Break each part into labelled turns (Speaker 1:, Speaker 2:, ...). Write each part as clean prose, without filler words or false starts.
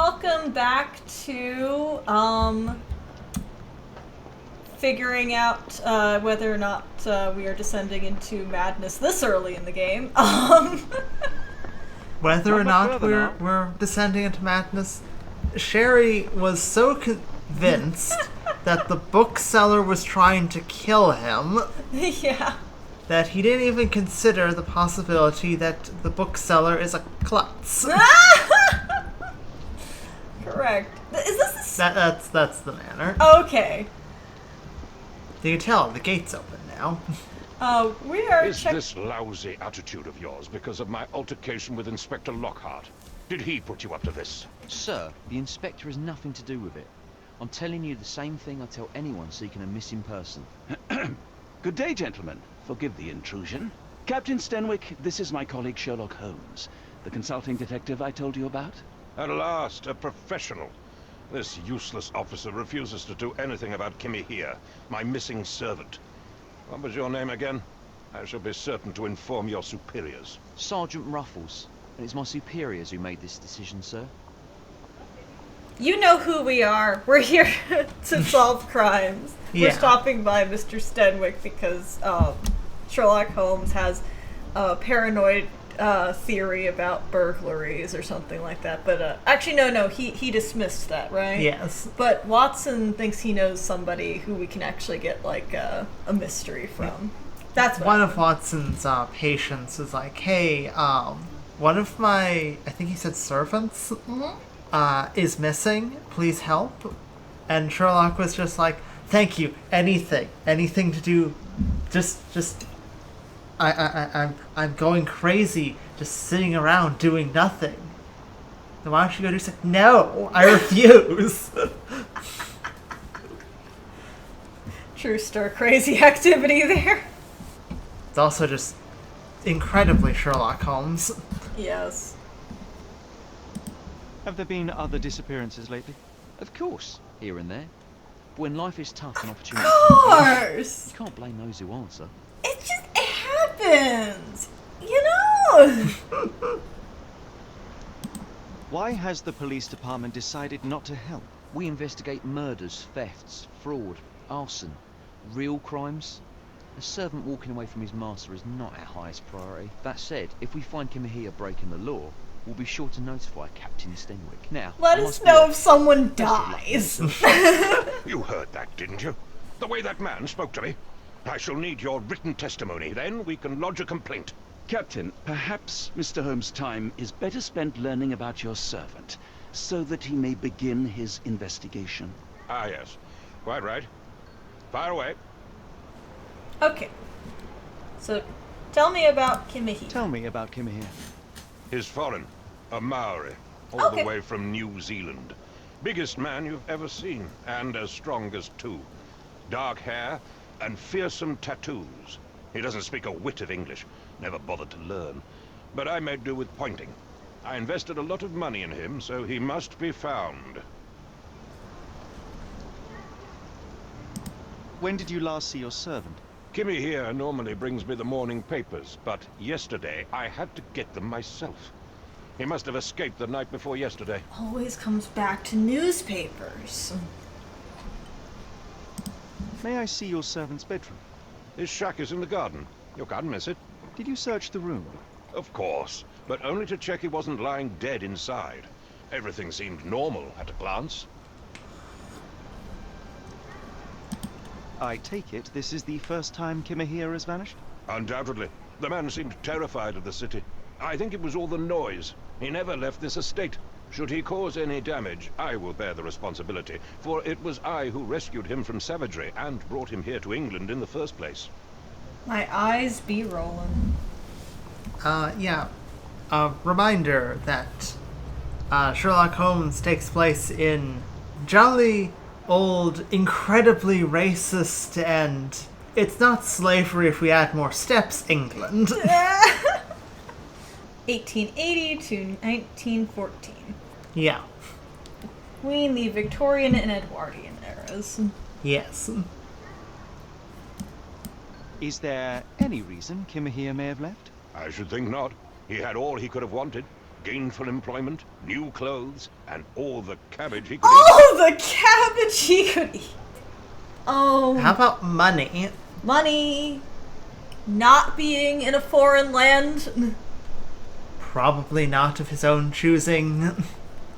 Speaker 1: welcome back to figuring out whether or not we are descending into madness this early in the game.
Speaker 2: Whether or not we're descending into madness, Sherry was so convinced that the bookseller was trying to kill him
Speaker 1: Yeah.
Speaker 2: that he didn't even consider the possibility that the bookseller is a klutz.
Speaker 1: Correct. Is this
Speaker 2: That's the manner.
Speaker 1: Okay.
Speaker 2: You can tell the gate's open now.
Speaker 1: We are
Speaker 3: Is this lousy attitude of yours because of my altercation with Inspector Lockhart? Did he put you up to this?
Speaker 4: Sir, the inspector has nothing to do with it. I'm telling you the same thing I tell anyone seeking a missing person.
Speaker 5: Good day, gentlemen. Forgive the intrusion. Captain Stenwick, this is my colleague Sherlock Holmes, the consulting detective I told you about.
Speaker 3: At last, a professional. This useless officer refuses to do anything about Kimmy here, my missing servant. What was your name again? I shall be certain to inform your superiors.
Speaker 4: Sergeant Ruffles, and it's my superiors who made this decision, sir.
Speaker 1: You know who we are. We're here to solve crimes.
Speaker 2: Yeah.
Speaker 1: We're stopping by Mr. Stenwick because Sherlock Holmes has a paranoid theory about burglaries or something like that. But actually, no, he dismissed that, right?
Speaker 2: Yes.
Speaker 1: But Watson thinks he knows somebody who we can actually get like a mystery from. That's
Speaker 2: One of Watson's patients is like, hey, one of my, I think he said servants, is missing. Please help. And Sherlock was just like, thank you. Anything to do. Just. I'm going crazy, just sitting around doing nothing. Then why don't you go do something? No, I refuse.
Speaker 1: true stir crazy activity there.
Speaker 2: It's also just incredibly Sherlock Holmes.
Speaker 1: Yes.
Speaker 6: Have there been other disappearances lately?
Speaker 4: Of course, here and there. But when life is tough and
Speaker 1: Of
Speaker 4: opportunity,
Speaker 1: course.
Speaker 4: you can't blame those who answer.
Speaker 1: It happens. You know.
Speaker 6: Why has the police department decided not to help?
Speaker 4: We investigate murders, thefts, fraud, arson, real crimes. A servant walking away from his master is not our highest priority. That said, if we find Kimahia breaking the law, we'll be sure to notify Captain Stenwick. Now,
Speaker 1: Let
Speaker 4: I
Speaker 1: us
Speaker 4: must be
Speaker 1: know
Speaker 4: off.
Speaker 1: if someone
Speaker 4: Best of luck,
Speaker 1: dies.
Speaker 3: You heard that, didn't you? The way that man spoke to me. I shall need your written testimony. Then we can lodge a complaint.
Speaker 5: Captain, perhaps Mr. Holmes' time is better spent learning about your servant, so that he may begin his investigation.
Speaker 3: Ah, yes. Quite right. Fire away.
Speaker 1: Okay. So, tell me about Kimahia.
Speaker 6: Tell me about Kimahia.
Speaker 3: He's foreign. A Maori. All
Speaker 1: Okay.
Speaker 3: the way from New Zealand. Biggest man you've ever seen. And as strong as two. Dark hair and fearsome tattoos. He doesn't speak a whit of English. Never bothered to learn. But I made do with pointing. I invested a lot of money in him, so he must be found.
Speaker 6: When did you last see your servant?
Speaker 3: Kimmy here normally brings me the morning papers, but yesterday I had to get them myself. He must have escaped the night before yesterday.
Speaker 1: Always comes back to newspapers.
Speaker 6: May I see your servant's bedroom?
Speaker 3: His shack is in the garden. You can't miss it.
Speaker 6: Did you search the room?
Speaker 3: Of course, but only to check he wasn't lying dead inside. Everything seemed normal at a glance.
Speaker 6: I take it this is the first time Kimahia has vanished?
Speaker 3: Undoubtedly. The man seemed terrified of the city. I think it was all the noise. He never left this estate. Should he cause any damage, I will bear the responsibility, for it was I who rescued him from savagery and brought him here to England in the first place.
Speaker 1: My eyes be rolling.
Speaker 2: Yeah. A reminder that Sherlock Holmes takes place in jolly old, incredibly racist, and it's not slavery if we add more steps, England.
Speaker 1: 1880 to 1914.
Speaker 2: Yeah.
Speaker 1: Between the Victorian and Edwardian eras.
Speaker 2: Yes.
Speaker 6: Is there any reason Kimahia may have left?
Speaker 3: I should think not. He had all he could have wanted. gainful employment, new clothes, and all the cabbage he could eat.
Speaker 1: Oh, the cabbage he could eat. Oh.
Speaker 2: How about money?
Speaker 1: Money. Not being in a foreign land.
Speaker 2: Probably not of his own choosing.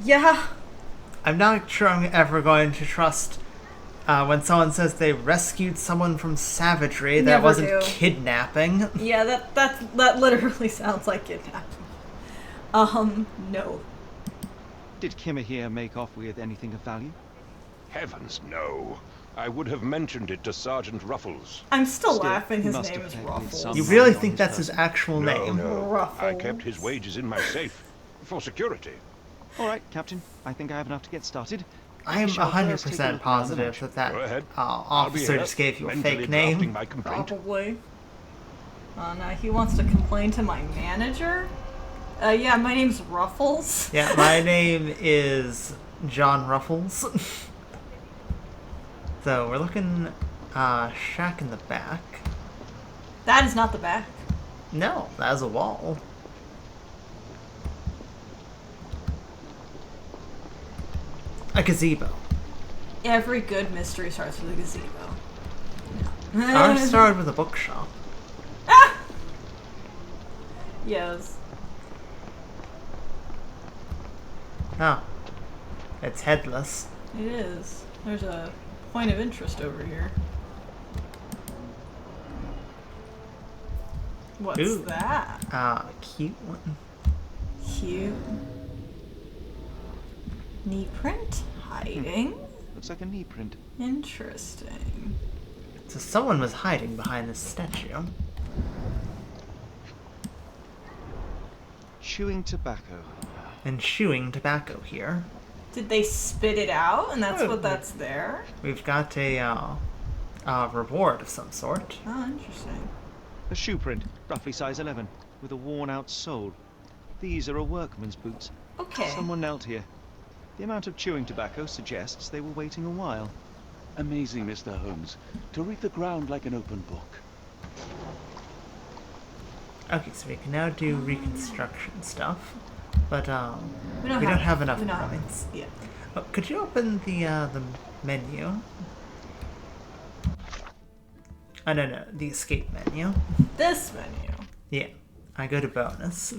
Speaker 1: Yeah.
Speaker 2: I'm not sure I'm ever going to trust when someone says they rescued someone from savagery that
Speaker 1: Never
Speaker 2: wasn't
Speaker 1: do.
Speaker 2: kidnapping.
Speaker 1: Yeah, that literally sounds like kidnapping. No.
Speaker 6: Did Kimahir make off with anything of value?
Speaker 3: Heavens, no. I would have mentioned it to Sergeant Ruffles.
Speaker 1: I'm still
Speaker 6: Still,
Speaker 1: laughing.
Speaker 6: he
Speaker 1: His
Speaker 6: must
Speaker 1: name
Speaker 6: have
Speaker 1: is
Speaker 6: played with
Speaker 1: Ruffles.
Speaker 6: some
Speaker 2: You
Speaker 6: money
Speaker 2: really
Speaker 6: on
Speaker 2: think
Speaker 6: his
Speaker 2: that's his
Speaker 6: person.
Speaker 2: actual name?
Speaker 3: No. I kept
Speaker 1: Ruffles.
Speaker 3: his wages in my safe. For security.
Speaker 6: All right, Captain. I think I have enough to get started.
Speaker 2: I am
Speaker 6: We shall first take a
Speaker 2: 100%
Speaker 6: look around the
Speaker 2: positive
Speaker 6: mansion.
Speaker 2: that
Speaker 3: Go ahead.
Speaker 2: officer
Speaker 3: I'll be here,
Speaker 2: just gave you a
Speaker 3: mentally
Speaker 2: fake
Speaker 3: drafting
Speaker 2: name.
Speaker 3: my complaint.
Speaker 1: Probably. Oh no, he wants to complain to my manager? Yeah, my name's Ruffles.
Speaker 2: Yeah, my name is John Ruffles. So we're looking shack in the back.
Speaker 1: That is not the back.
Speaker 2: No, that is a wall. A gazebo.
Speaker 1: Every good mystery starts with a gazebo.
Speaker 2: Ours started with a bookshop.
Speaker 1: Ah! Yes.
Speaker 2: Oh. It's headless.
Speaker 1: It is. There's a point of interest over here. What's
Speaker 2: Ooh.
Speaker 1: that?
Speaker 2: Cute one.
Speaker 1: Cute. Knee print? Hiding?
Speaker 6: Looks like a knee print.
Speaker 1: Interesting.
Speaker 2: So someone was hiding behind this statue.
Speaker 6: Chewing tobacco.
Speaker 2: And chewing tobacco here.
Speaker 1: Did they spit it out and that's
Speaker 2: Oh,
Speaker 1: what that's there?
Speaker 2: We've got a reward of some sort.
Speaker 1: Oh, interesting.
Speaker 6: A shoe print, roughly size 11, with a worn-out sole. These are a workman's boots.
Speaker 1: Okay.
Speaker 6: Someone knelt here. The amount of chewing tobacco suggests they were waiting a while.
Speaker 5: Amazing, Mr. Holmes. To read the ground like an open book.
Speaker 2: Okay, so we can now do reconstruction stuff. But
Speaker 1: We
Speaker 2: don't have enough
Speaker 1: we don't have-
Speaker 2: points.
Speaker 1: Yeah.
Speaker 2: Oh, could you open the menu? Oh, no, the escape menu.
Speaker 1: This menu.
Speaker 2: Yeah, I go to bonus.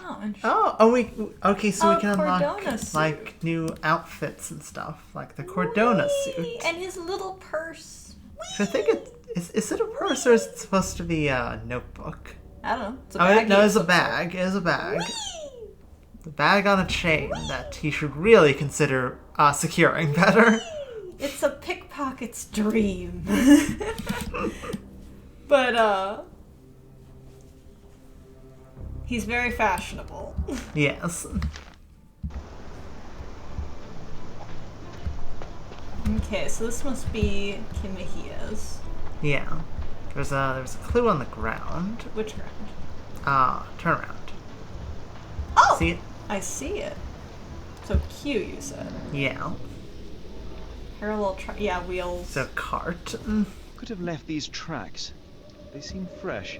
Speaker 1: Oh, interesting.
Speaker 2: Okay, so
Speaker 1: Oh,
Speaker 2: we can unlock
Speaker 1: Cordona suit.
Speaker 2: like new outfits and stuff, like the Cordona
Speaker 1: Whee!
Speaker 2: suit.
Speaker 1: And his little purse.
Speaker 2: I think is it a purse or is it supposed to be a notebook?
Speaker 1: I don't know. It's a
Speaker 2: Oh,
Speaker 1: baggie
Speaker 2: no,
Speaker 1: of
Speaker 2: it's a
Speaker 1: some
Speaker 2: bag. It is a bag.
Speaker 1: sort. Whee!
Speaker 2: The bag on a chain that he should really consider securing better.
Speaker 1: It's a pickpocket's dream. But, he's very fashionable.
Speaker 2: Yes.
Speaker 1: Okay, so this must be Kimihia's.
Speaker 2: Yeah. There's a clue on the ground.
Speaker 1: Which ground?
Speaker 2: Turn around.
Speaker 1: Oh!
Speaker 2: See it?
Speaker 1: I see it. So Q, you said.
Speaker 2: Yeah.
Speaker 1: Parallel yeah, wheels.
Speaker 2: It's a cart.
Speaker 6: Could have left these tracks. They seem fresh.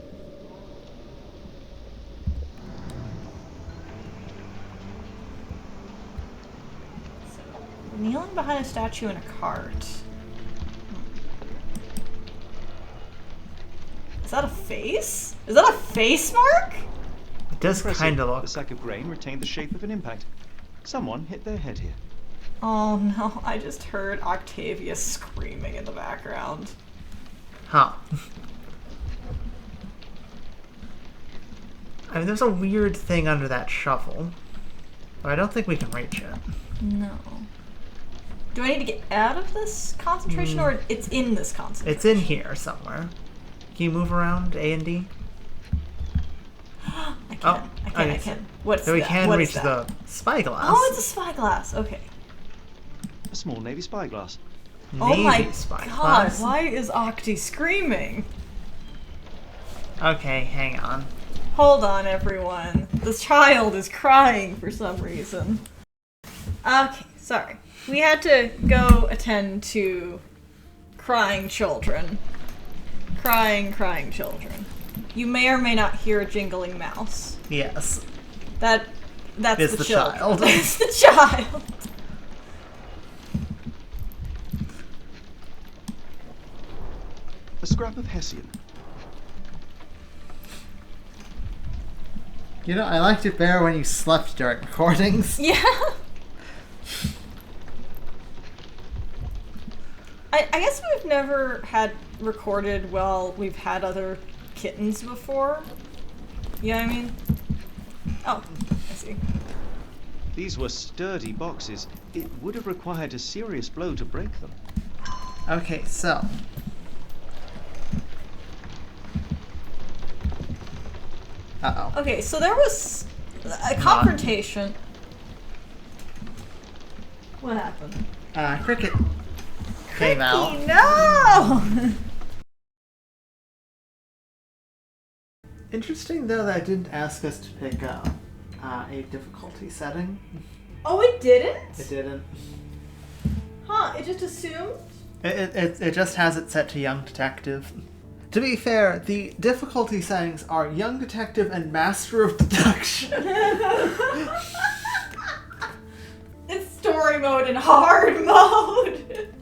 Speaker 1: Kneeling behind a statue in a cart. Is that a face? Is that a face mark?
Speaker 2: It does
Speaker 6: Impressive.
Speaker 2: kind of
Speaker 6: The
Speaker 2: look.
Speaker 6: sack of grain retained the shape of an impact. Someone hit their head here.
Speaker 1: Oh no, I just heard Octavia screaming in the background.
Speaker 2: Huh. I mean, there's a weird thing under that shovel. But I don't think we can reach it.
Speaker 1: No. Do I need to get out of this concentration or it's in this concentration?
Speaker 2: It's in here somewhere. Can you move around A and D?
Speaker 1: I can.
Speaker 2: Oh,
Speaker 1: I
Speaker 2: okay.
Speaker 1: can. What's
Speaker 2: So we
Speaker 1: that?
Speaker 2: can
Speaker 1: What
Speaker 2: reach
Speaker 1: is that?
Speaker 2: the spyglass.
Speaker 1: Oh, it's a spyglass. Okay.
Speaker 6: A small navy spyglass.
Speaker 1: Oh my
Speaker 2: Navy
Speaker 1: god,
Speaker 2: spyglass.
Speaker 1: why is Octi screaming?
Speaker 2: Okay, hang on.
Speaker 1: Hold on, everyone. This child is crying for some reason. Okay, sorry. We had to go attend to crying children. Crying children. You may or may not hear a jingling mouse.
Speaker 2: Yes.
Speaker 1: That's
Speaker 2: It's the
Speaker 1: children.
Speaker 2: child.
Speaker 1: That's the child.
Speaker 5: A scrap of Hessian.
Speaker 2: You know, I liked it better when you slept during recordings.
Speaker 1: Yeah. I guess we've never had recorded while we've had other kittens before. You know what I mean? Oh, I see.
Speaker 6: These were sturdy boxes. It would have required a serious blow to break them.
Speaker 2: Okay, so. Uh-oh.
Speaker 1: Okay, so there was a confrontation. What happened?
Speaker 2: Cricket came out.
Speaker 1: No!
Speaker 2: Interesting, though, that it didn't ask us to pick a difficulty setting.
Speaker 1: Oh, it didn't?
Speaker 2: It didn't.
Speaker 1: Huh, it just assumed?
Speaker 2: It just has it set to Young Detective. To be fair, the difficulty settings are Young Detective and Master of Deduction.
Speaker 1: It's story mode and hard mode.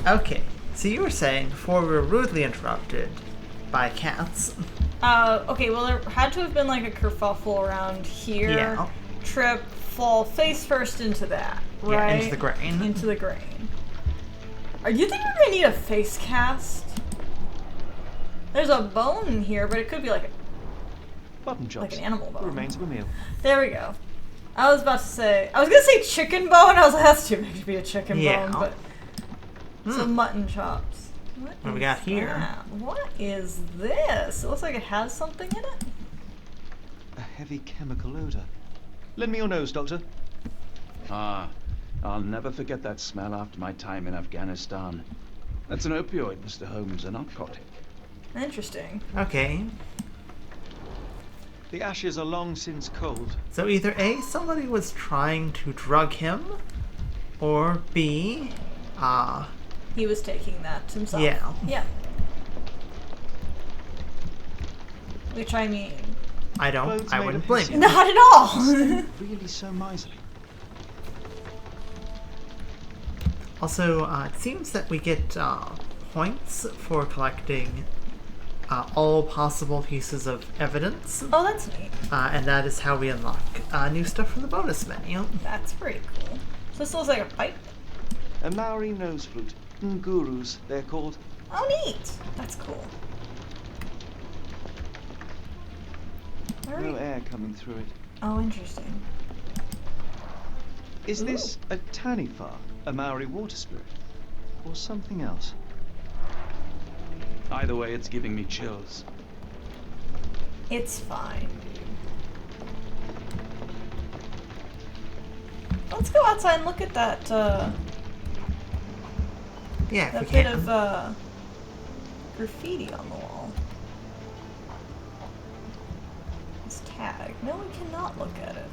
Speaker 2: Okay, so you were saying before we were rudely interrupted by cats.
Speaker 1: Okay, well there had to have been like a kerfuffle around here.
Speaker 2: Yeah.
Speaker 1: Trip, fall face first into that,
Speaker 2: Yeah,
Speaker 1: right?
Speaker 2: into the grain.
Speaker 1: Into the grain. Are you think we're gonna need a face cast? There's a bone in here, but it could be like
Speaker 6: Button
Speaker 1: an
Speaker 6: chops.
Speaker 1: animal bone.
Speaker 6: The remains of a meal.
Speaker 1: There we go. I was about to say, I was gonna say chicken bone. I was like, that's too big to be a chicken
Speaker 2: Yeah.
Speaker 1: bone, but some mutton chops.
Speaker 2: What do we
Speaker 1: is
Speaker 2: got here?
Speaker 1: that? What is this? It looks like it has something in it.
Speaker 6: A heavy chemical odor. Lend me your nose, Doctor.
Speaker 5: Ah, I'll never forget that smell after my time in Afghanistan. That's an opioid, Mr. Holmes, a narcotic.
Speaker 1: Interesting.
Speaker 2: Okay,
Speaker 6: The ashes are long since cold.
Speaker 2: so either A, somebody was trying to drug him, or B,
Speaker 1: He was taking that himself.
Speaker 2: Yeah.
Speaker 1: Yeah. Which I mean,
Speaker 6: Clothes
Speaker 2: I
Speaker 6: made
Speaker 2: wouldn't
Speaker 6: of
Speaker 2: blame
Speaker 6: hessian.
Speaker 2: you.
Speaker 1: not at all.
Speaker 6: Really so miserly.
Speaker 2: Also, it seems that we get points for collecting all possible pieces of evidence,
Speaker 1: Oh, that's neat.
Speaker 2: and that is how we unlock new stuff from the bonus menu.
Speaker 1: That's pretty cool. So this looks like a pipe.
Speaker 6: A Maori nose flute. Ngurus, they're called.
Speaker 1: Oh, neat. That's cool.
Speaker 6: No
Speaker 1: Alright.
Speaker 6: air coming through it.
Speaker 1: Oh, interesting.
Speaker 6: Is this a Taniwha, a Maori water spirit? Or something else?
Speaker 5: Either way, it's giving me chills.
Speaker 1: It's fine, dude. Let's go outside and look at that,
Speaker 2: Yeah, if we
Speaker 1: that bit
Speaker 2: can.
Speaker 1: of, graffiti on the wall. This tag. No, we cannot look at it.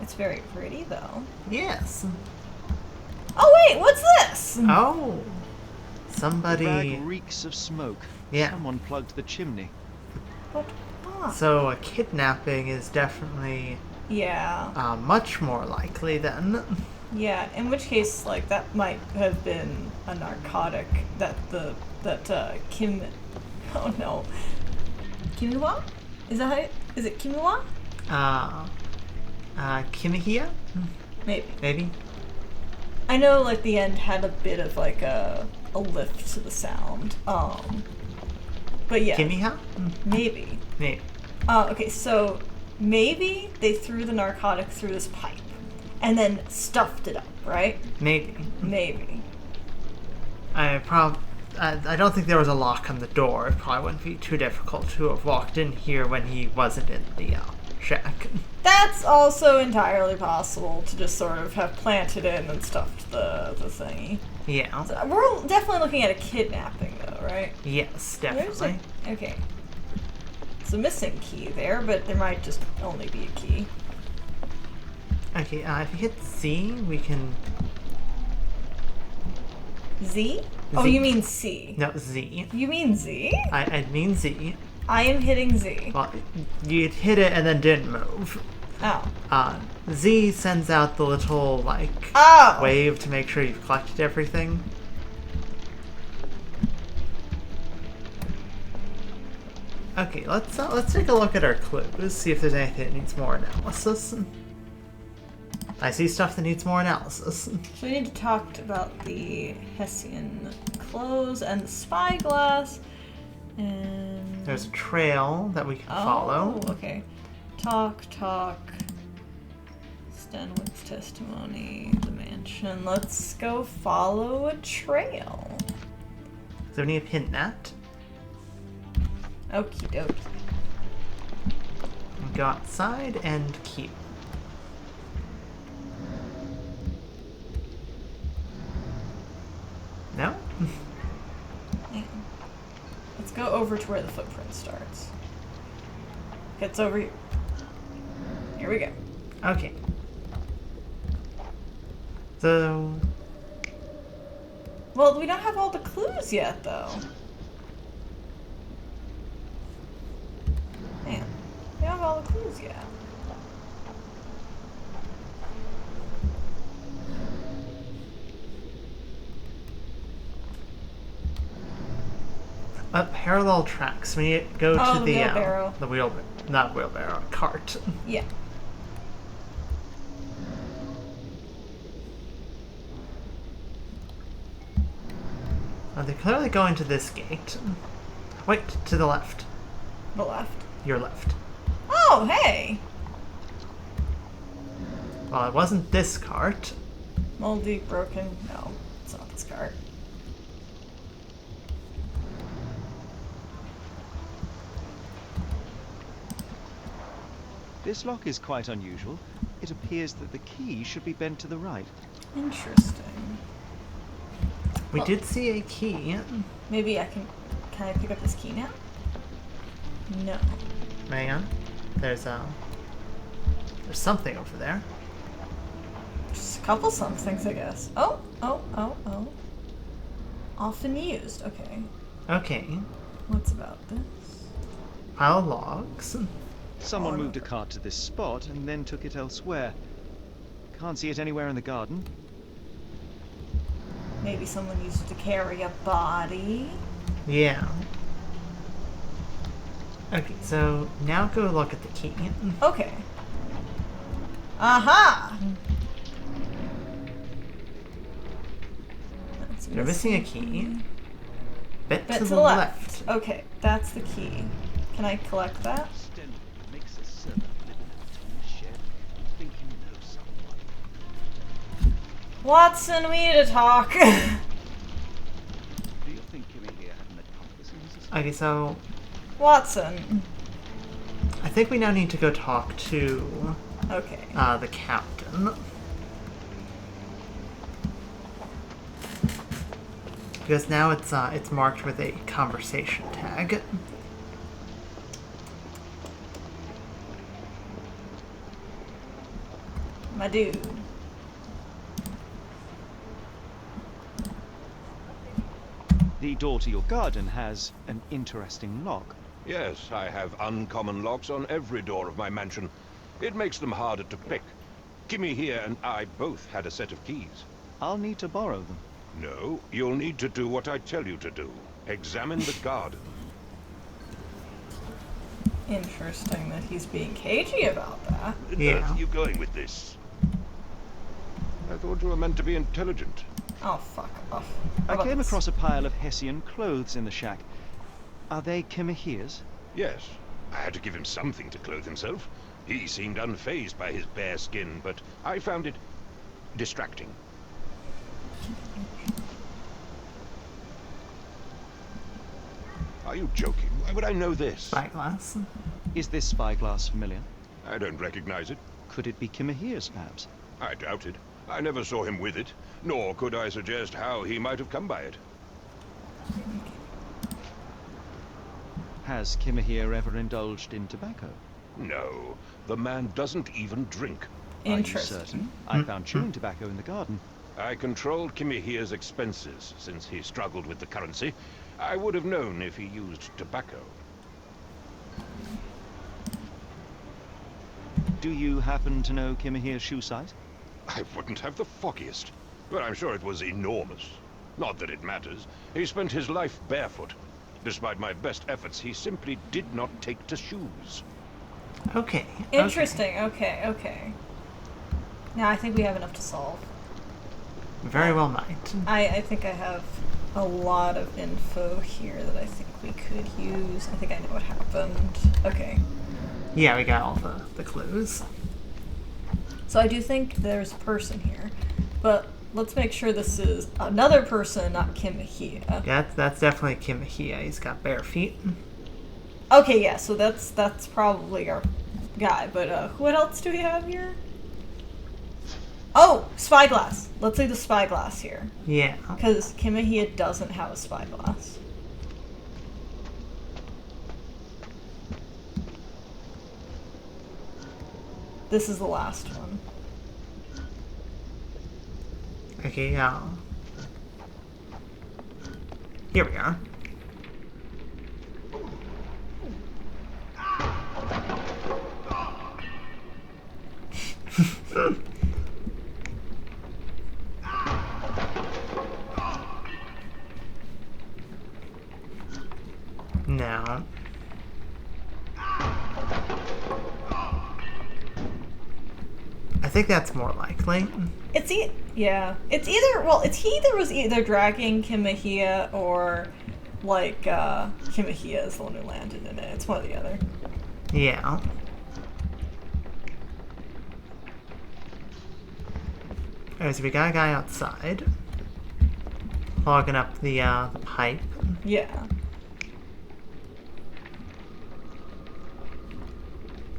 Speaker 1: It's very pretty, though.
Speaker 2: Yes.
Speaker 1: Oh, wait, what's this?
Speaker 2: Oh.
Speaker 6: The
Speaker 2: Somebody.
Speaker 6: rag reeks of smoke.
Speaker 2: Yeah.
Speaker 6: Someone plugged the chimney.
Speaker 1: What?
Speaker 2: So a kidnapping is definitely
Speaker 1: Yeah.
Speaker 2: much more likely then.
Speaker 1: Yeah, in which case, like, that might have been a narcotic that Kim... Oh, no. Kimiwa? Is that how is it Kimiwa?
Speaker 2: Kimihia?
Speaker 1: Maybe.
Speaker 2: Maybe?
Speaker 1: I know, like, the end had a bit of, like, a lift to the sound. But yeah.
Speaker 2: Kimiha?
Speaker 1: Maybe.
Speaker 2: Maybe.
Speaker 1: Okay, so maybe they threw the narcotic through this pipe and then stuffed it up, right?
Speaker 2: Maybe.
Speaker 1: Maybe.
Speaker 2: I don't think there was a lock on the door. It probably wouldn't be too difficult to have walked in here when he wasn't in the shack.
Speaker 1: That's also entirely possible to just sort of have planted in and stuffed the thingy.
Speaker 2: Yeah.
Speaker 1: So we're definitely looking at a kidnapping, though, right?
Speaker 2: Yes,
Speaker 1: There's
Speaker 2: definitely.
Speaker 1: okay. It's a missing key there, but there might just only be a key.
Speaker 2: Okay, if you hit Z, we can...
Speaker 1: Z? Oh,
Speaker 2: Z.
Speaker 1: you mean C.
Speaker 2: No, Z.
Speaker 1: You mean Z?
Speaker 2: I mean Z.
Speaker 1: I am hitting Z.
Speaker 2: Well, you'd hit it and then didn't move.
Speaker 1: Oh.
Speaker 2: Z sends out the little, like,
Speaker 1: Oh!
Speaker 2: wave to make sure you've collected everything. Okay, let's take a look at our clues, see if there's anything that needs more analysis. I see stuff that needs more analysis.
Speaker 1: So we need to talk about the Hessian clothes and the spyglass. And
Speaker 2: There's a trail that we can follow.
Speaker 1: Oh, okay. Talk. Stenwick's testimony, the mansion. Let's go follow a trail.
Speaker 2: So we need a pin net.
Speaker 1: Okie dokie.
Speaker 2: Go outside and keep. No?
Speaker 1: Yeah. Let's go over to where the footprint starts. It's over here. Here we go.
Speaker 2: Okay. So...
Speaker 1: Well, we don't have all the clues yet, though. Man, we don't have all the clues yet.
Speaker 2: Parallel tracks. We go to
Speaker 1: the
Speaker 2: the
Speaker 1: wheelbarrow.
Speaker 2: Not wheelbarrow, cart.
Speaker 1: Yeah.
Speaker 2: They're clearly going to this gate. Wait, to the left.
Speaker 1: The left.
Speaker 2: Your left.
Speaker 1: Oh, hey!
Speaker 2: Well, it wasn't this cart.
Speaker 1: Moldy, broken. No, it's not this cart.
Speaker 6: This lock is quite unusual. It appears that the key should be bent to the right.
Speaker 1: Interesting.
Speaker 2: We did see a key.
Speaker 1: Maybe can I pick up this key now? No.
Speaker 2: Hang on. There's something over there.
Speaker 1: Just a couple somethings, I guess. Oh. Often used. Okay.
Speaker 2: Okay.
Speaker 1: What's about this?
Speaker 2: Pile of logs.
Speaker 6: Someone moved a cart to this spot and then took it elsewhere. Can't see it anywhere in the garden.
Speaker 1: Maybe someone used it to carry a body.
Speaker 2: Yeah. Okay, so now go look at the key.
Speaker 1: Okay. Aha!
Speaker 2: You're missing a key. Bit
Speaker 1: Bet
Speaker 2: to the left.
Speaker 1: Okay, that's the key. Can I collect that?
Speaker 5: Stenwick makes a servant live in a tiny shed. Think you know someone.
Speaker 1: Watson, we need to talk.
Speaker 5: Do you think Kimmy here had an accomplice in his escape?
Speaker 2: Okay, so
Speaker 1: Watson.
Speaker 2: I think we now need to go talk to
Speaker 1: Okay.
Speaker 2: the captain. Because now it's marked with a conversation tag.
Speaker 1: My dude.
Speaker 6: The door to your garden has an interesting lock.
Speaker 3: Yes, I have uncommon locks on every door of my mansion. It makes them harder to pick. Kimmy here and I both had a set of keys.
Speaker 6: I'll need to borrow them.
Speaker 3: No, you'll need to do what I tell you to do. Examine the garden.
Speaker 1: Interesting that he's being cagey about that.
Speaker 2: Yeah.
Speaker 3: Where are you going with this? I thought you were meant to be intelligent.
Speaker 1: Oh, fuck off.
Speaker 6: I came across a pile of Hessian clothes in the shack. Are they Kimahir's?
Speaker 3: Yes, I had to give him something to clothe himself. He seemed unfazed by his bare skin, but I found it distracting. Are you joking? Why would I know this?
Speaker 2: Spyglass.
Speaker 6: Is this spyglass familiar?
Speaker 3: I don't recognize it.
Speaker 6: Could it be Kimahir's, perhaps?
Speaker 3: I doubt it. I never saw him with it, nor could I suggest how he might have come by it.
Speaker 6: Has Kimahir ever indulged in tobacco?
Speaker 3: No, the man doesn't even drink.
Speaker 1: Interesting.
Speaker 6: Are you certain? I found chewing tobacco in the garden.
Speaker 3: I controlled Kimmy here's expenses since he struggled with the currency. I would have known if he used tobacco.
Speaker 6: Do you happen to know Kimahir's shoe size?
Speaker 3: I wouldn't have the foggiest, but I'm sure it was enormous. Not that it matters. He spent his life barefoot. Despite my best efforts, he simply did not take to shoes.
Speaker 2: Okay.
Speaker 1: Interesting. Okay. Now I think we have enough to solve.
Speaker 2: Very well might.
Speaker 1: I think I have a lot of info here that I think we could use. I think I know what happened. Okay.
Speaker 2: Yeah, we got all the clues.
Speaker 1: So I do think there's a person here, but let's make sure this is another person, not Kimahia.
Speaker 2: Yeah, that's definitely Kimahia. He's got bare feet.
Speaker 1: Okay, yeah, so that's probably our guy, but what else do we have here? Oh, spyglass. Let's leave the spyglass here.
Speaker 2: Yeah.
Speaker 1: Because Kimahia doesn't have a spyglass. This is the last one.
Speaker 2: Okay, here we are. No. I think that's more likely.
Speaker 1: It's either dragging Kimahia or like Kimahia is the one who landed in it. It's one or the other.
Speaker 2: Yeah. Alright, so we got a guy outside. Clogging up the pipe.
Speaker 1: Yeah.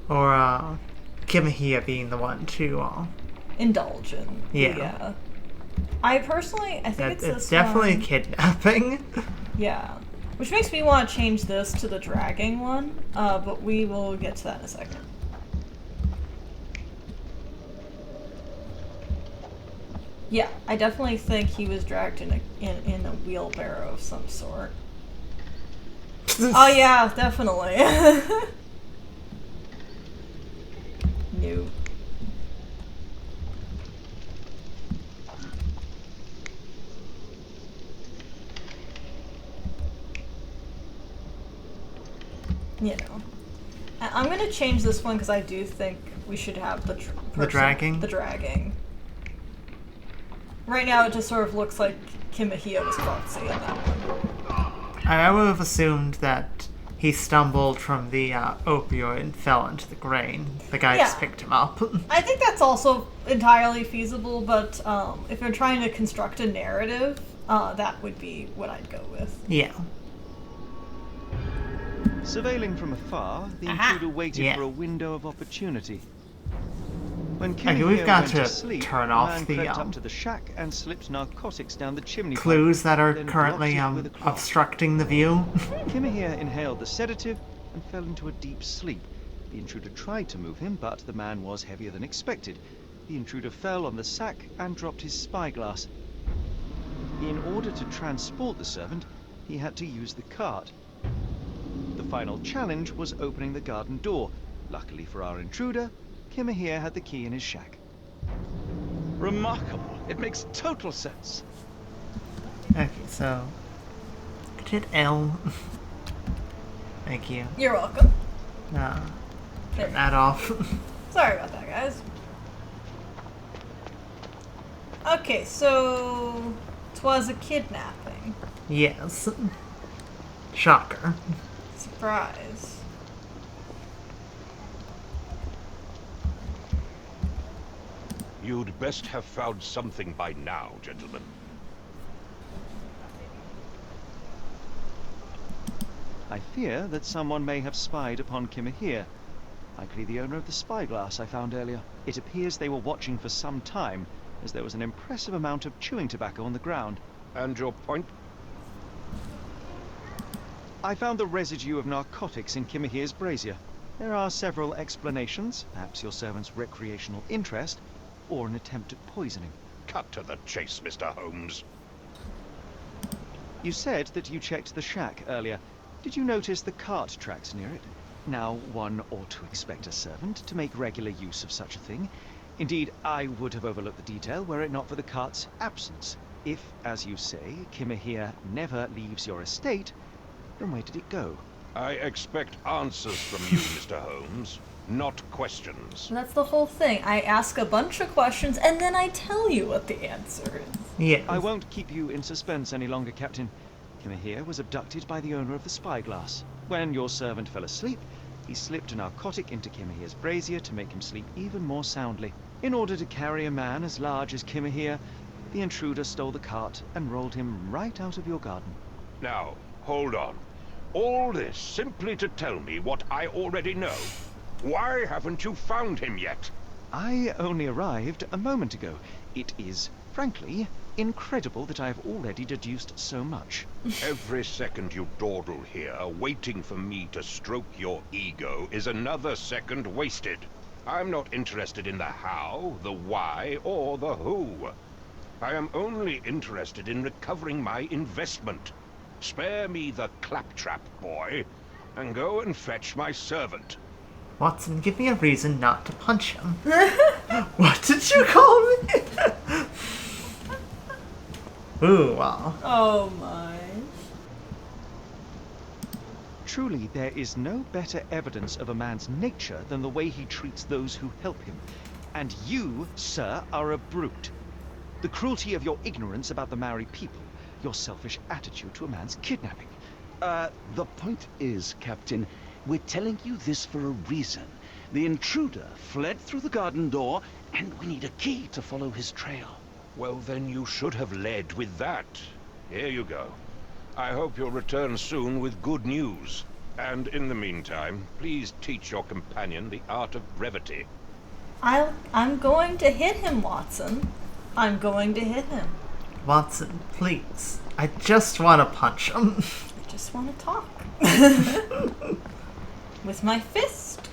Speaker 2: Or, Kimahia being the one to,
Speaker 1: Indulge in.
Speaker 2: Yeah.
Speaker 1: I think it's this
Speaker 2: definitely
Speaker 1: one.
Speaker 2: kidnapping.
Speaker 1: Yeah. Which makes me want to change this to the dragging one, but we will get to that in a second. Yeah, I definitely think he was dragged in a wheelbarrow of some sort. Oh yeah, definitely. No. You know, I'm gonna change this one because I do think we should have the
Speaker 2: dragging.
Speaker 1: The dragging. Right now, it just sort of looks like Kimahia was clumsy in that one.
Speaker 2: I would have assumed that he stumbled from the opioid and fell into the grain. The guy just picked him up.
Speaker 1: I think that's also entirely feasible, but if you're trying to construct a narrative, that would be what I'd go with.
Speaker 2: Yeah.
Speaker 6: Surveilling from afar, the intruder waited for a window of opportunity. When
Speaker 2: Okay, we've got
Speaker 6: went
Speaker 2: to
Speaker 6: sleep,
Speaker 2: turn off
Speaker 6: man
Speaker 2: the
Speaker 6: crept up to the shack and slipped narcotics down the chimney pipe,
Speaker 2: clues that are
Speaker 6: then
Speaker 2: currently
Speaker 6: blocked it with a cloth.
Speaker 2: obstructing the view.
Speaker 6: Kimahir inhaled the sedative and fell into a deep sleep. The intruder tried to move him, but the man was heavier than expected. The intruder fell on the sack and dropped his spyglass. In order to transport the servant, he had to use the cart. The final challenge was opening the garden door. Luckily for our intruder, Kimahir had the key in his shack.
Speaker 5: Remarkable. It makes total sense.
Speaker 2: Okay, so hit L. Thank you.
Speaker 1: You're welcome.
Speaker 2: Turn that off.
Speaker 1: Sorry about that, guys. Okay, so it was a kidnapping.
Speaker 2: Yes. Shocker.
Speaker 1: Surprise.
Speaker 3: You'd best have found something by now, gentlemen.
Speaker 6: I fear that someone may have spied upon Kimahir. Likely the owner of the spyglass I found earlier. It appears they were watching for some time, as there was an impressive amount of chewing tobacco on the ground.
Speaker 3: And your point?
Speaker 6: I found the residue of narcotics in Kimahir's brazier. There are several explanations, perhaps your servant's recreational interest, or an attempt at poisoning.
Speaker 3: Cut to the chase, Mr. Holmes.
Speaker 6: You said that you checked the shack earlier. Did you notice the cart tracks near it? Now, one ought to expect a servant to make regular use of such a thing. Indeed, I would have overlooked the detail were it not for the cart's absence. If, as you say, Kimahir never leaves your estate, then where did it go?
Speaker 3: I expect answers from you, Mr. Holmes, not questions.
Speaker 1: And that's the whole thing. I ask a bunch of questions and then I tell you what the answer is.
Speaker 2: Yes.
Speaker 6: I won't keep you in suspense any longer, Captain. Kimahir was abducted by the owner of the spyglass. When your servant fell asleep, he slipped a narcotic into Kimahir's brazier to make him sleep even more soundly. In order to carry a man as large as Kimahir, the intruder stole the cart and rolled him right out of your garden.
Speaker 3: Now, hold on. All this simply to tell me what I already know? Why haven't you found him yet?
Speaker 6: I only arrived a moment ago. It is, frankly, incredible that I have already deduced so much.
Speaker 3: Every second you dawdle here, waiting for me to stroke your ego, is another second wasted. I'm not interested in the how, the why, or the who. I am only interested in recovering my investment. Spare me the claptrap, boy, and go and fetch my servant.
Speaker 2: Watson, give me a reason not to punch him. What did you call me? Ooh, wow.
Speaker 1: Oh my.
Speaker 6: Truly, there is no better evidence of a man's nature than the way he treats those who help him. And you, sir, are a brute. The cruelty of your ignorance about the Maori people, your selfish attitude to a man's kidnapping.
Speaker 5: The point is, Captain, we're telling you this for a reason. The intruder fled through the garden door, and we need a key to follow his trail.
Speaker 3: Well, then you should have led with that. Here you go. I hope you'll return soon with good news. And in the meantime, please teach your companion the art of brevity.
Speaker 1: I'm going to hit him, Watson. I'm going to hit him.
Speaker 2: Watson, please. I just want to punch him.
Speaker 1: I just want to talk. With my fist.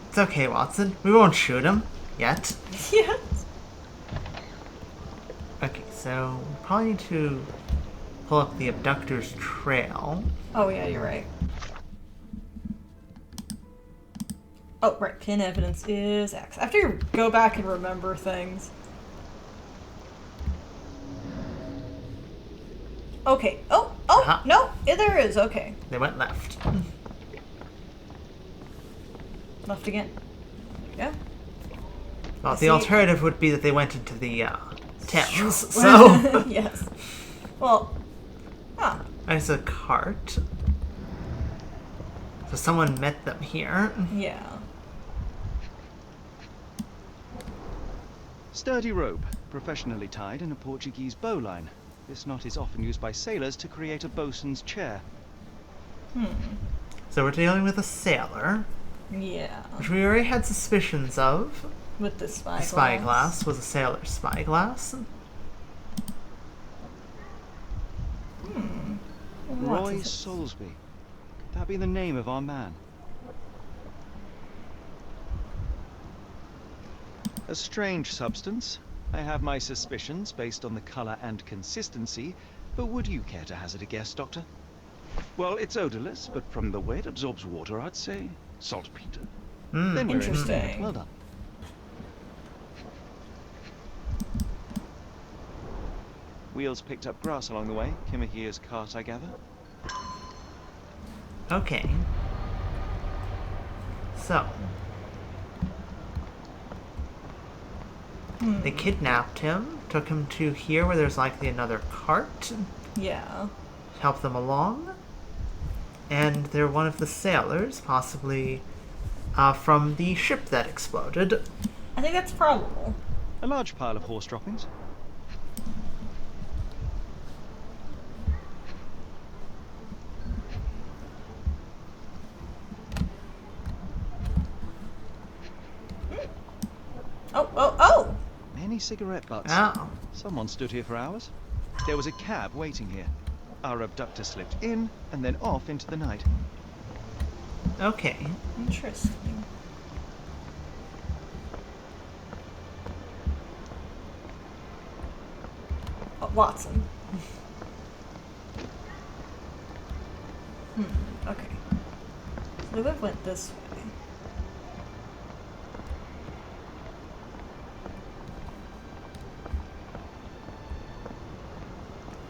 Speaker 2: It's okay, Watson. We won't shoot him. Yet.
Speaker 1: Yes.
Speaker 2: Okay, so we probably need to pull up the abductor's trail.
Speaker 1: Oh yeah, you're right. Oh, right. Pin evidence is X. After you go back and remember things. Okay. Oh,
Speaker 2: Uh-huh.
Speaker 1: no. Yeah, there is. Okay.
Speaker 2: They went left.
Speaker 1: Left again. Yeah.
Speaker 2: Well,
Speaker 1: See-
Speaker 2: the alternative would be that they went into the Thames, so...
Speaker 1: Yes. Well, huh.
Speaker 2: There's a cart. So someone met them here.
Speaker 1: Yeah.
Speaker 6: Sturdy rope, professionally tied in a Portuguese bowline. This knot is often used by sailors to create a bosun's chair.
Speaker 2: So we're dealing with a sailor,
Speaker 1: Yeah.
Speaker 2: which we already had suspicions of.
Speaker 1: With the spyglass.
Speaker 2: The spyglass was a sailor's spyglass.
Speaker 6: Roy Soulsby. Could that be the name of our man? A strange substance. I have my suspicions based on the color and consistency, but would you care to hazard a guess, Doctor?
Speaker 5: Well, it's odorless, but from the way it absorbs water, I'd say saltpeter.
Speaker 6: Then we're in.
Speaker 1: Interesting.
Speaker 6: Well done. Wheels picked up grass along the way. Kimahir's cart, I gather.
Speaker 2: Okay. So. They kidnapped him, took him to here where there's likely another cart,
Speaker 1: Yeah.
Speaker 2: helped them along, and they're one of the sailors, possibly from the ship that exploded.
Speaker 1: I think that's probable.
Speaker 6: A large pile of horse droppings.
Speaker 1: Oh!
Speaker 6: Many cigarette butts.
Speaker 2: Oh.
Speaker 6: Someone stood here for hours. There was a cab waiting here. Our abductor slipped in and then off into the night.
Speaker 2: Okay.
Speaker 1: Interesting. Oh, Watson. Okay. We would have went this way.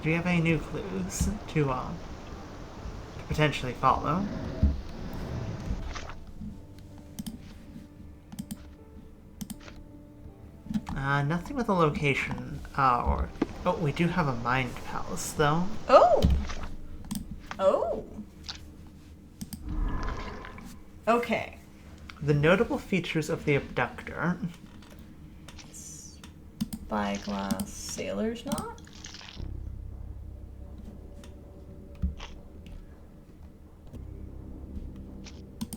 Speaker 2: Do you have any new clues to potentially follow? Nothing with a location, or... Oh, we do have a mind palace, though.
Speaker 1: Oh! Oh! Okay.
Speaker 2: The notable features of the abductor.
Speaker 1: Spyglass sailor's knot?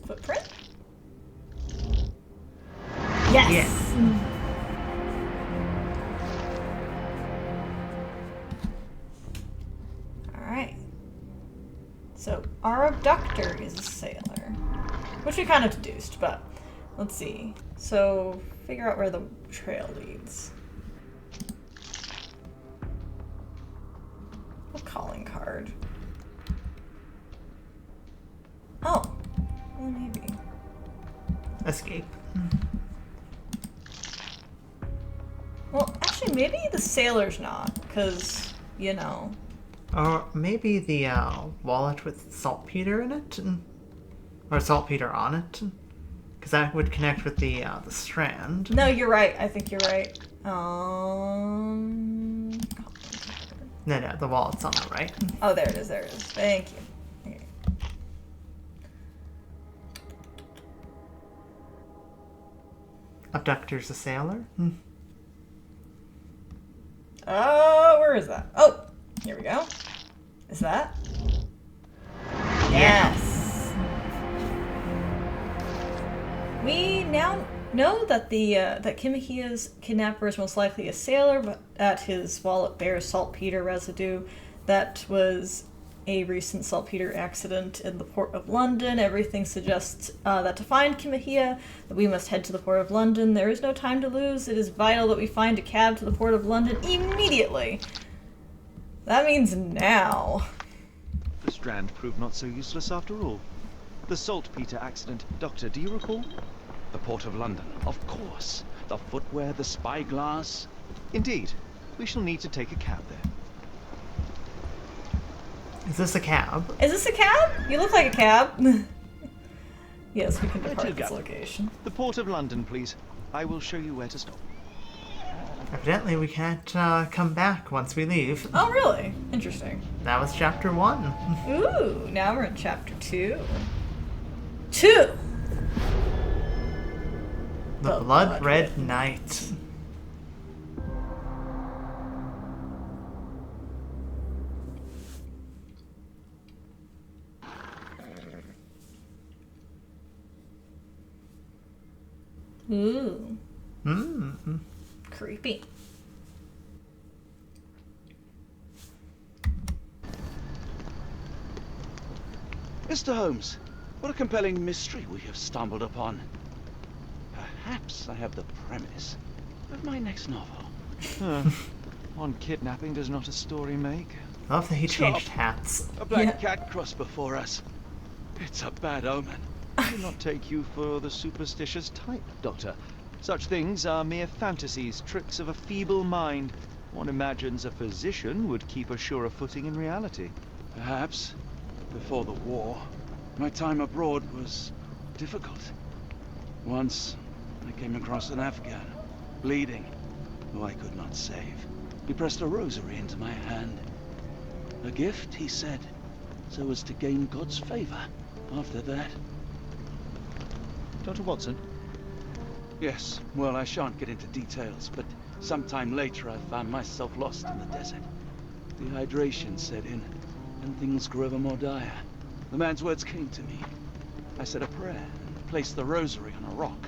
Speaker 1: Footprint? Yes!
Speaker 2: Yes.
Speaker 1: Alright. So, our abductor is a sailor. Which we kind of deduced, but let's see. So, figure out where the trail leads. A calling card. Oh. Well, maybe.
Speaker 2: Escape.
Speaker 1: Well, actually, maybe the sailor's not, because, you know.
Speaker 2: Or maybe the wallet with saltpeter in it? Or saltpeter on it? Because that would connect with the strand.
Speaker 1: No, you're right. I think you're right.
Speaker 2: No, the wallet's on the right.
Speaker 1: Oh, there it is. There it is. Thank you. Okay.
Speaker 2: Abductor's a sailor?
Speaker 1: Where is that? Oh, here we go. Is that? Yes. We now know that that Kimihia's kidnapper is most likely a sailor, but that his wallet bears saltpeter residue. That was a recent saltpeter accident in the port of London. Everything suggests that to find Kimihia, that we must head to the port of London. There is no time to lose. It is vital that we find a cab to the port of London immediately. That means now.
Speaker 6: The strand proved not so useless after all. The saltpeter accident. Doctor, do you recall?
Speaker 5: The Port of London, of course. The footwear, the spyglass.
Speaker 6: Indeed. We shall need to take a cab there.
Speaker 2: Is this a cab?
Speaker 1: Is this a cab? You look like a cab. Yes, we can
Speaker 6: Where
Speaker 1: depart
Speaker 6: to
Speaker 1: this
Speaker 6: go?
Speaker 1: location.
Speaker 6: The Port of London, please. I will show you where to stop.
Speaker 2: Evidently we can't come back once we leave.
Speaker 1: Oh, really? Interesting.
Speaker 2: That was chapter 1.
Speaker 1: Ooh, now we're in chapter 2. 2!
Speaker 2: The Blood Red Knight.
Speaker 1: Ooh.
Speaker 2: Hmm.
Speaker 1: Creepy.
Speaker 5: Mr. Holmes, what a compelling mystery we have stumbled upon. Perhaps I have the premise of my next novel.
Speaker 6: One kidnapping does not a story make.
Speaker 2: Love that he changed
Speaker 5: Stop.
Speaker 2: hats.
Speaker 5: A black
Speaker 1: Yeah.
Speaker 5: cat crossed before us. It's a bad omen.
Speaker 6: I do not take you for the superstitious type, Doctor. Such things are mere fantasies, tricks of a feeble mind. One imagines a physician would keep a surer footing in reality.
Speaker 5: Perhaps, before the war, my time abroad was difficult. Once, I came across an Afghan, bleeding, who I could not save. He pressed a rosary into my hand. A gift, he said, so as to gain God's favor. After that...
Speaker 6: Dr. Watson?
Speaker 5: Yes, well, I shan't get into details, but sometime later I found myself lost in the desert. Dehydration set in, and things grew ever more dire. The man's words came to me. I said a prayer and placed the rosary on a rock.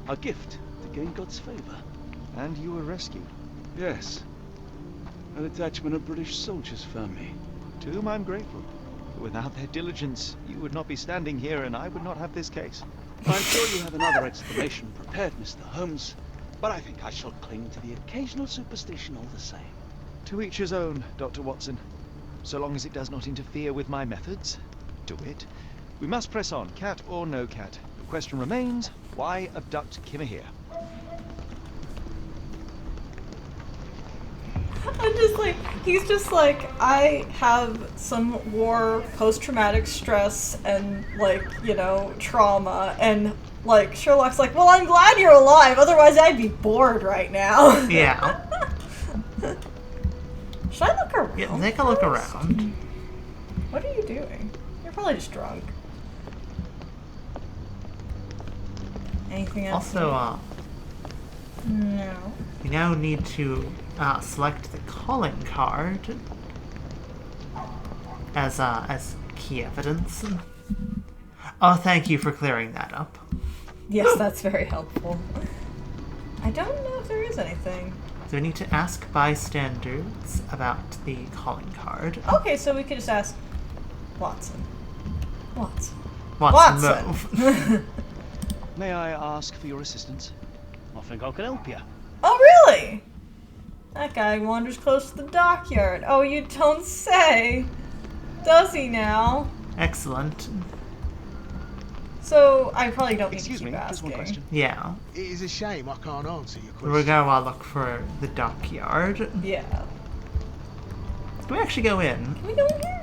Speaker 5: A gift to gain God's favor.
Speaker 6: And you were rescued.
Speaker 5: Yes. A detachment of British soldiers found me.
Speaker 6: To whom I'm grateful. Without their diligence, you would not be standing here and I would not have this case.
Speaker 5: I'm sure you have another explanation prepared, Mr. Holmes, but I think I shall cling to the occasional superstition all the same.
Speaker 6: To each his own, Dr. Watson. So long as it does not interfere with my methods, to wit, We must press on, cat or no cat. The question remains, why abduct Kimahir?
Speaker 1: I'm just like, he's just like, I have some war, post-traumatic stress, and like, you know, trauma, and like, Sherlock's like, well, I'm glad you're alive, otherwise I'd be bored right now.
Speaker 2: Yeah.
Speaker 1: Should I look around?
Speaker 2: Yeah, take a look
Speaker 1: first?
Speaker 2: around.
Speaker 1: What are you doing? You're probably just drunk. Anything else?
Speaker 2: Also,
Speaker 1: No.
Speaker 2: we now need to select the calling card as key evidence. Oh, thank you for clearing that up.
Speaker 1: Yes, that's very helpful. I don't know if there is anything.
Speaker 2: So we need to ask bystanders about the calling card.
Speaker 1: Okay, so we could just ask Watson. Watson.
Speaker 2: Watson, move.
Speaker 6: May I ask for your assistance?
Speaker 7: I think I can help you.
Speaker 1: Oh, really? That guy wanders close to the dockyard. Oh, you don't say. Does he now?
Speaker 2: Excellent.
Speaker 1: So, I probably don't need
Speaker 6: Excuse
Speaker 1: to
Speaker 6: me,
Speaker 1: keep
Speaker 6: just
Speaker 1: asking.
Speaker 6: one question.
Speaker 2: Yeah.
Speaker 8: It is a shame I can't answer your
Speaker 2: We're
Speaker 8: question.
Speaker 2: gonna look for the dockyard.
Speaker 1: Yeah.
Speaker 2: Can we actually go in?
Speaker 1: Can we go in here?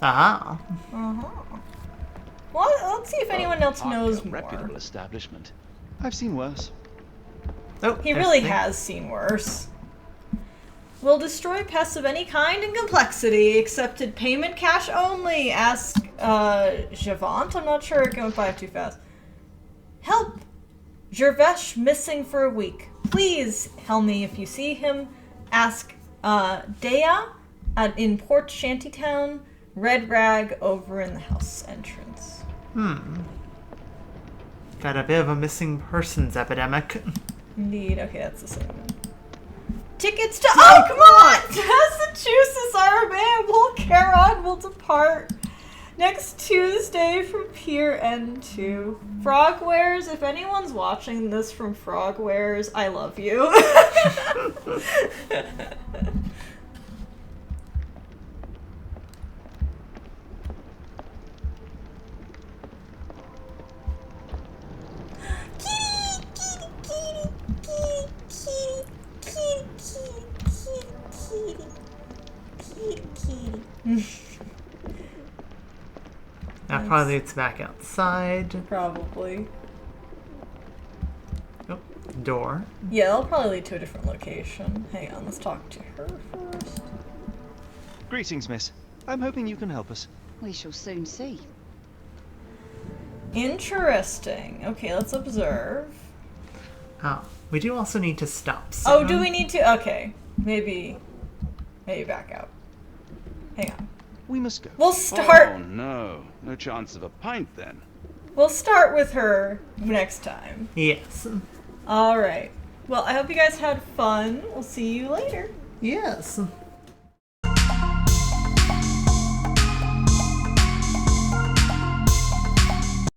Speaker 2: Aha.
Speaker 1: Uh-huh. Well, let's see if anyone else knows more.
Speaker 5: Reputable establishment.
Speaker 6: I've seen worse.
Speaker 2: Oh,
Speaker 1: He
Speaker 2: there's
Speaker 1: really
Speaker 2: the-
Speaker 1: has seen worse. Will destroy pests of any kind and complexity. Accepted payment cash only. Ask, Javant? I'm not sure. It went by too fast. Help! Jervesh missing for a week. Please tell me if you see him. Ask, Dea in Port Shantytown. Red rag over in the house entrance.
Speaker 2: Got a bit of a missing persons epidemic.
Speaker 1: Indeed. Okay, that's the same one. Tickets to oh, come on! Massachusetts, our available. Charon will depart next Tuesday from Pier N2. Frogwares, if anyone's watching this from Frogwares, I love you.
Speaker 2: That probably leads back outside.
Speaker 1: Probably.
Speaker 2: Oh, door.
Speaker 1: Yeah, they'll probably lead to a different location. Hang on, let's talk to her first.
Speaker 6: Greetings, miss. I'm hoping you can help us.
Speaker 9: We shall soon see.
Speaker 1: Interesting. Okay, let's observe.
Speaker 2: Oh, we do also need to stop
Speaker 1: Oh,
Speaker 2: soon.
Speaker 1: do we need to? Okay. Maybe back out. Hang on.
Speaker 6: We must go.
Speaker 1: We'll start.
Speaker 5: Oh no. No chance of a pint then.
Speaker 1: We'll start with her next time.
Speaker 2: Yes.
Speaker 1: All right. Well, I hope you guys had fun. We'll see you later.
Speaker 2: Yes.